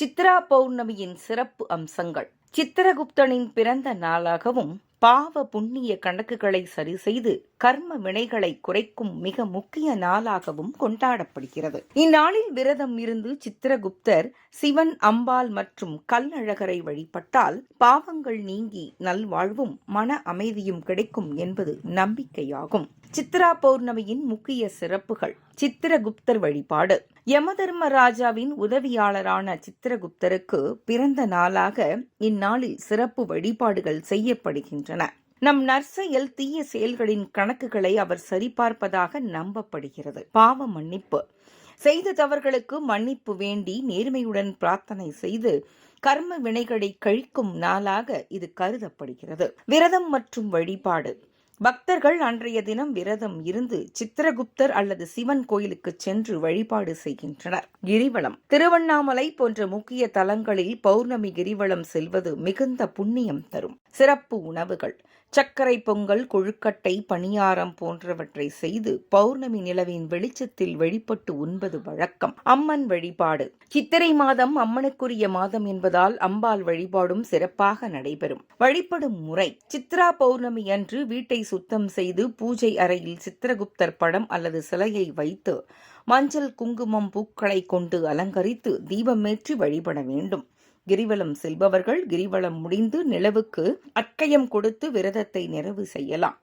சித்ரா பௌர்ணமியின் சிறப்பு அம்சங்கள். சித்திரகுப்தனின் பிறந்த நாளாகவும் பாவ புண்ணிய கணக்குகளை சரிசெய்து கர்ம வினைகளை குறைக்கும் மிக முக்கிய நாளாகவும் கொண்டாடப்படுகிறது. இந்நாளில் விரதம் இருந்து சித்திரகுப்தர் சிவன், அம்பாள் மற்றும் கல்லழகரை வழிபட்டால் பாவங்கள் நீங்கி நல்வாழ்வும் மன அமைதியும் கிடைக்கும் என்பது நம்பிக்கையாகும். சித்ரா பௌர்ணமியின் முக்கிய சிறப்புகள். சித்திரகுப்தர் வழிபாடு. யமதர்மராஜாவின் உதவியாளரான சித்திரகுப்தருக்கு பிறந்த நாளாக இந்நாளில் சிறப்பு வழிபாடுகள் செய்யப்படுகின்றன. நம் நற்செயல், தீய செயல்களின் கணக்குகளை அவர் சரிபார்ப்பதாக நம்பப்படுகிறது. பாவ மன்னிப்பு. செய்த தவறுகளுக்கு மன்னிப்பு வேண்டி நேர்மையுடன் பிரார்த்தனை செய்து கர்ம வினைகளை கழிக்கும் நாளாக இது கருதப்படுகிறது. விரதம் மற்றும் வழிபாடு. பக்தர்கள் அன்றைய தினம் விரதம் இருந்து சித்திரகுப்தர் அல்லது சிவன் கோயிலுக்கு சென்று வழிபாடு செய்கின்றனர். கிரிவலம். திருவண்ணாமலை போன்ற முக்கிய தலங்களில் பௌர்ணமி கிரிவலம் செல்வது மிகுந்த புண்ணியம் தரும். சிறப்பு உணவுகள். சர்க்கரை பொங்கல், கொழுக்கட்டை, பணியாரம் போன்றவற்றை செய்து பௌர்ணமி நிலவின் வெளிச்சத்தில் வழிபட்டு உண்பது வழக்கம். அம்மன் வழிபாடு. சித்திரை மாதம் அம்மனுக்குரிய மாதம் என்பதால் அம்பாள் வழிபாடும் சிறப்பாக நடைபெறும். வழிபடும் முறை. சித்ரா பௌர்ணமி அன்று வீட்டை சுத்தம் செய்து பூஜை அறையில் சித்திரகுப்தர் படம் அல்லது சிலையை வைத்து மஞ்சள், குங்குமம், பூக்களை கொண்டு அலங்கரித்து தீபமேற்றி வழிபட வேண்டும். கிரிவலம் செல்பவர்கள் கிரிவலம் முடிந்து நிலவுக்கு அர்க்கயம் கொடுத்து விரதத்தை நிறைவு செய்யலாம்.